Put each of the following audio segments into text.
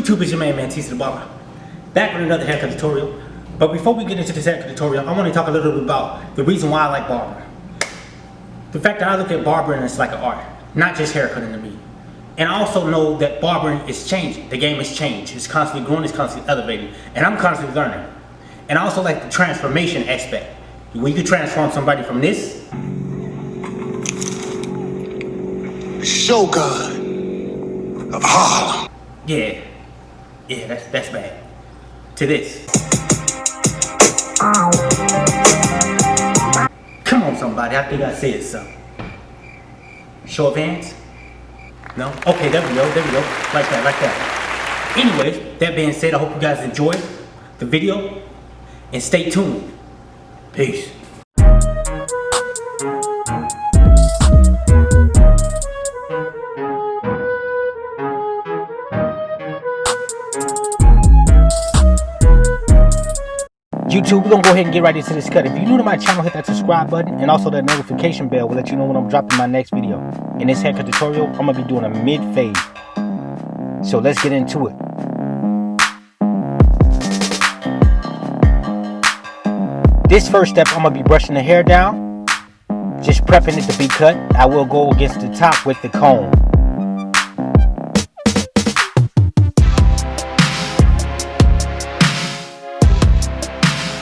YouTube, is your man Mantis the Barber, back with another haircut tutorial. But before we get into this haircut tutorial, I want to talk a little bit about the reason why I like barbering. The fact that I look at barbering as like an art, not just haircutting to me. And I also know that barbering is changing. The game has changed. It's constantly growing, it's constantly elevating, and I'm constantly learning. And I also like the transformation aspect. When you can transform somebody from this Shogun of Harlem. Yeah, that's bad. To this. Come on, somebody. I think I said something. Show of hands? No? Okay, there we go. Like that. Anyways, that being said, I hope you guys enjoyed the video and stay tuned. Peace. YouTube, we're gonna go ahead and get right into this cut. If you're new to my channel, hit that subscribe button and also that notification bell will let you know when I'm dropping my next video. In this haircut tutorial, I'm gonna be doing a mid-fade. So let's get into it. This first step, I'm gonna be brushing the hair down, just prepping it to be cut. I will go against the top with the comb.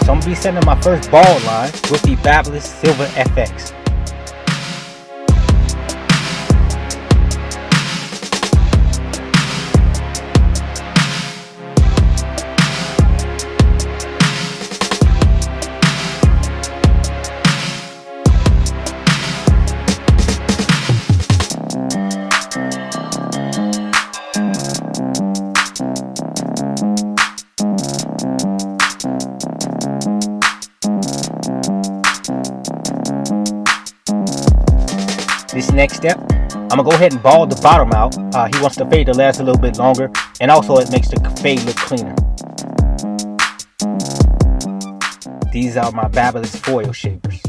So I'm going to be sending my first bald line with the Fabulous Silver FX. This next step, I'm gonna go ahead and bald the bottom out. He wants the fade to last a little bit longer, and also it makes the fade look cleaner. These are my Fabulous foil shavers.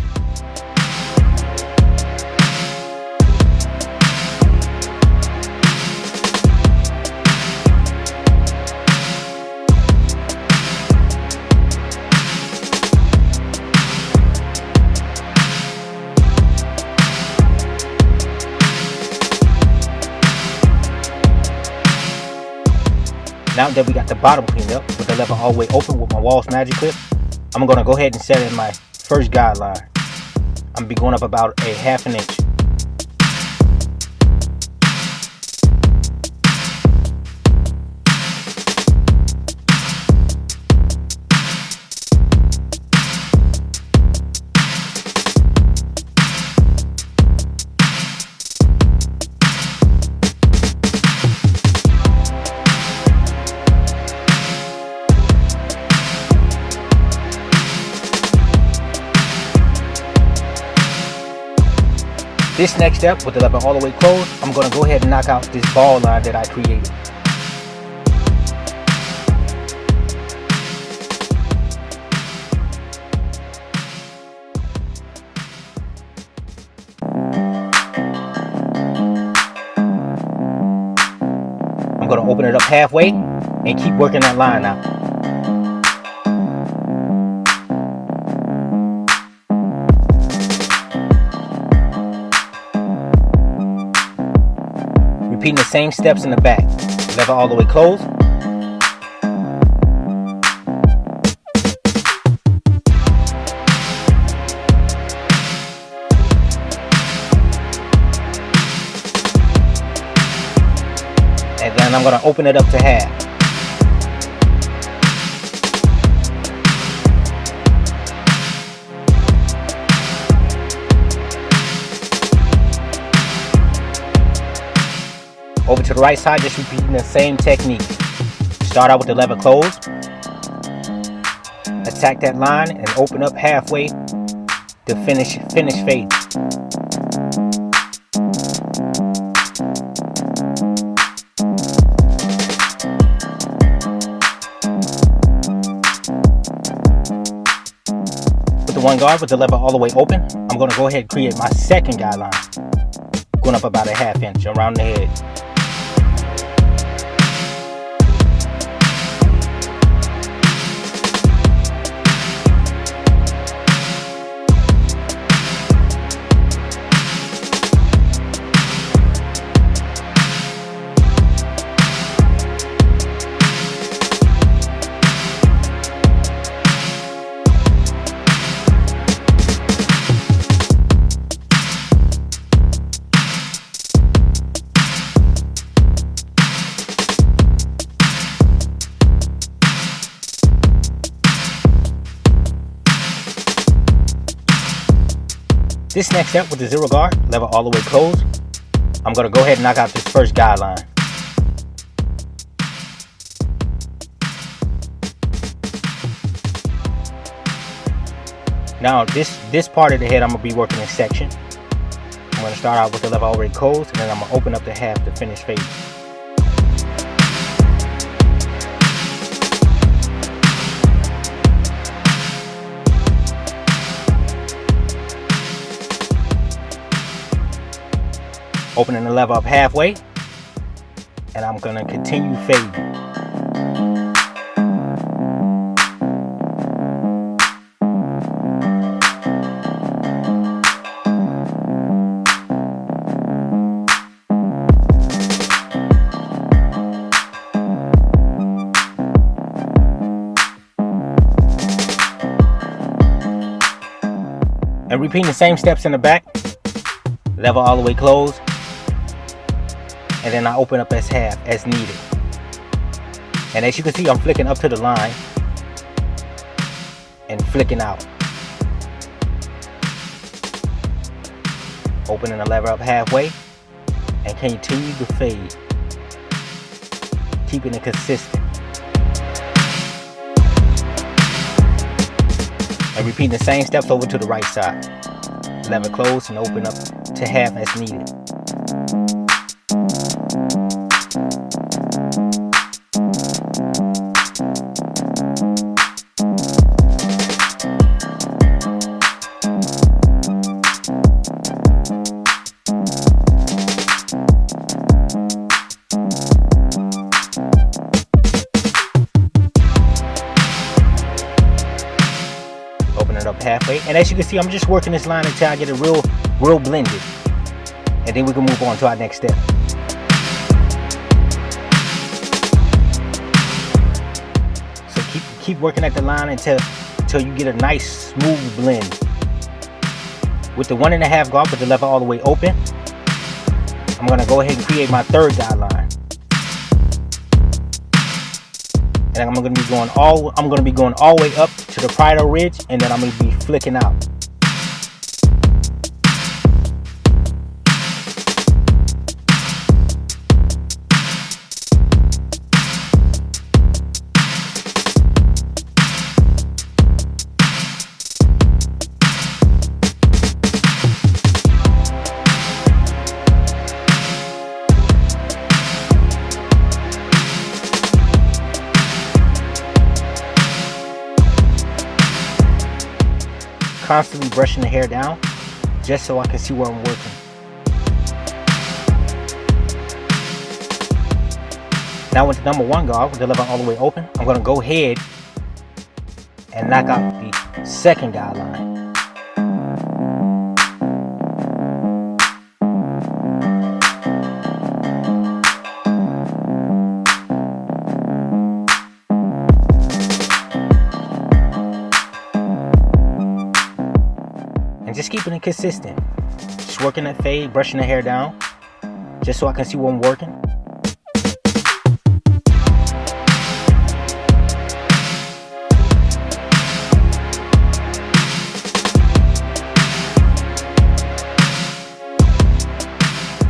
Now that we got the bottom cleaned up with the lever all the way open with my Walls Magic Clip, I'm going to go ahead and set in my first guideline. I'm going to be going up about a ½ inch. This next step, with the lever all the way closed, I'm going to go ahead and knock out this bald line that I created. I'm going to open it up halfway and keep working that line out. Repeating the same steps in the back. Lever all the way closed. And then I'm going to open it up to half. Over to the right side, just repeating the same technique. Start out with the lever closed. Attack that line and open up halfway to finish fade. With the one guard with the lever all the way open, I'm going to go ahead and create my second guideline, going up about a ½ inch around the head. This next step with the zero guard, lever all the way closed, I'm going to go ahead and knock out this first guideline. Now this part of the head I'm going to be working in section. I'm going to start out with the lever already closed, and then I'm going to open up the half to finish fading. Opening the lever up halfway, and I'm going to continue fading. And repeating the same steps in the back, lever all the way closed, and then I open up as half as needed. And as you can see, I'm flicking up to the line and flicking out. Opening the lever up halfway and continue to fade, keeping it consistent. And repeating the same steps over to the right side. Lever closed and open up to half as needed. It up halfway, and as you can see, I'm just working this line until I get it real blended, and then we can move on to our next step. So keep working at the line until you get a nice smooth blend. With the 1.5 guard with the lever all the way open, I'm gonna go ahead and create my third guideline. And I'm going to be going all the way up to the parietal ridge, and then I'm going to be flicking out. Constantly brushing the hair down just so I can see where I'm working. Now with the number 1 guard with the lever all the way open, I'm going to go ahead and knock out the second guideline. Just keeping it consistent. Just working that fade, brushing the hair down, just so I can see where I'm working.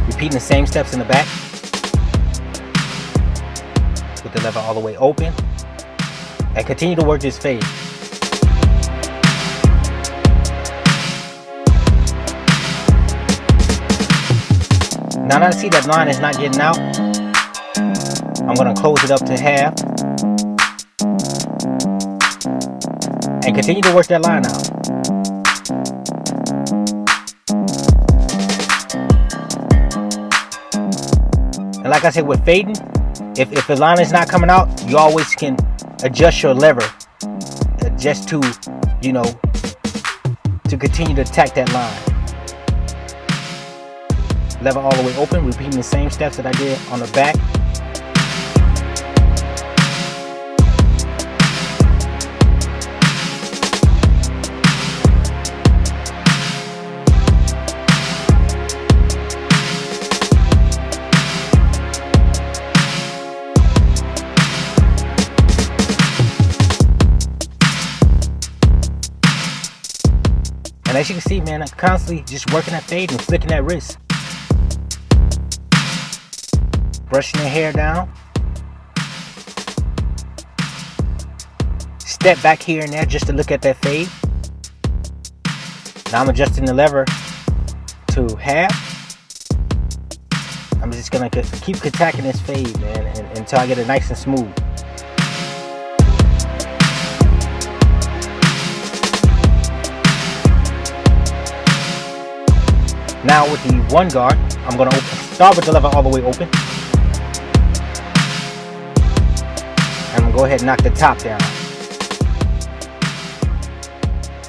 Repeating the same steps in the back with the lever all the way open, and continue to work this fade. Now that I see that line is not getting out, I'm going to close it up to half and continue to work that line out. And like I said, with fading, if the line is not coming out, you always can adjust your lever just to, to continue to attack that line. Lever all the way open, repeating the same steps that I did on the back. And as you can see, man, I'm constantly just working that fade and flicking that wrist. Brushing the hair down. Step back here and there just to look at that fade. Now I'm adjusting the lever to half. I'm just gonna keep attacking this fade, man, until I get it nice and smooth. Now with the one guard, I'm gonna start with the lever all the way open. And I'm gonna go ahead and knock the top down.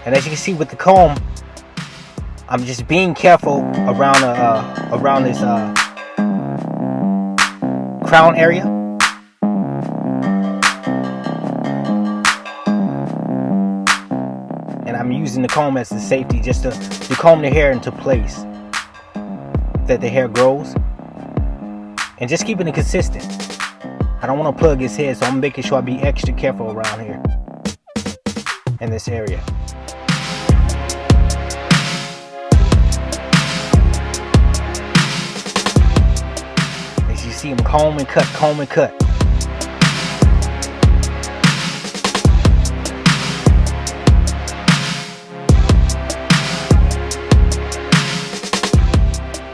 And as you can see with the comb, I'm just being careful around this crown area. And I'm using the comb as the safety just to comb the hair into place, that the hair grows, and just keeping it consistent. I don't want to plug his head, so I'm making sure I be extra careful around here in this area. As you see him comb and cut, comb and cut.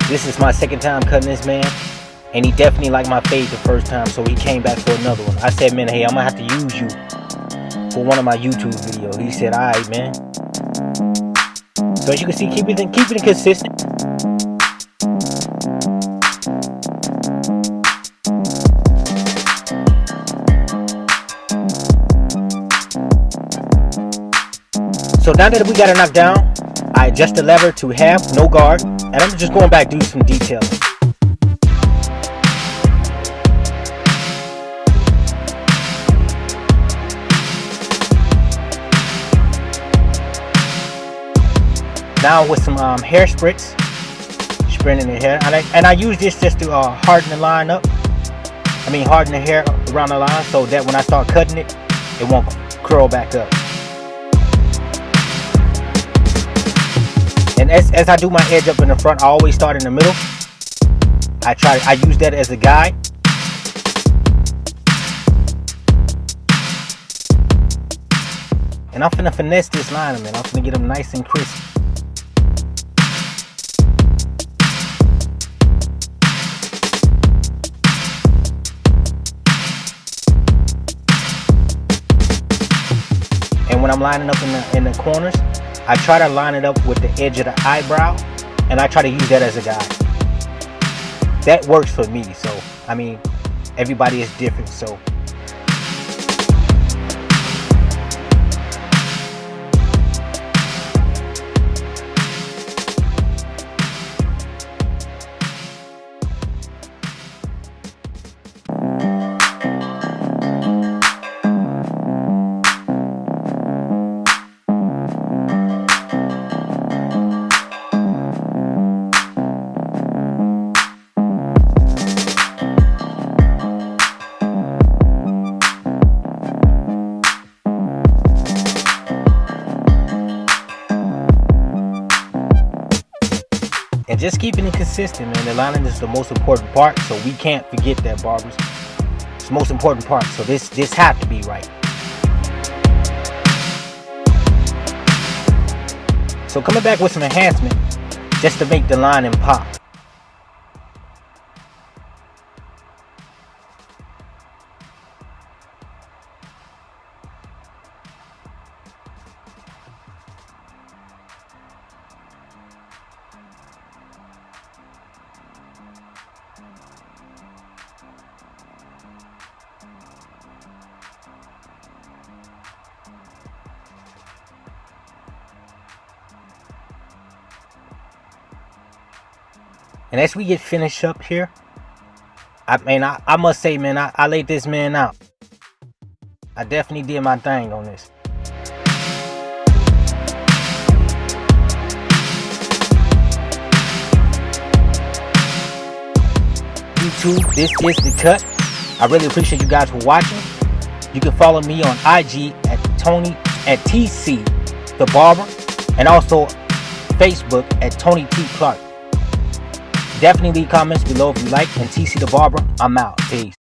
This is my second time cutting this man, and he definitely liked my fade the first time, so he came back for another one. I said, man, hey, I'm gonna have to use you for one of my YouTube videos. He said, alright, man. So as you can see, keeping it consistent. So now that we got it knocked down, I adjust the lever to half, no guard, and I'm just going back to do some detailing. Now with some hair spritz, spreading the hair, and I use this just to harden the line up. I mean harden the hair around the line so that when I start cutting it, it won't curl back up. And as I do my edge up in the front, I always start in the middle. I use that as a guide. And I'm finna finesse this line, man. I'm finna get them nice and crisp. And when I'm lining up in the corners, I try to line it up with the edge of the eyebrow, and I try to use that as a guide. That works for me, so I mean, everybody is different, so. And just keeping it consistent, man. The lining is the most important part, so we can't forget that, barbers. It's the most important part, so this has to be right. So coming back with some enhancement, just to make the lining pop. And as we get finished up here, I must say, man, I laid this man out. I definitely did my thing on this. YouTube, this is the cut. I really appreciate you guys for watching. You can follow me on IG at TC the Barber, and also Facebook at Tony T. Clark. Definitely leave comments below if you like, and TC the Barber, I'm out. Peace.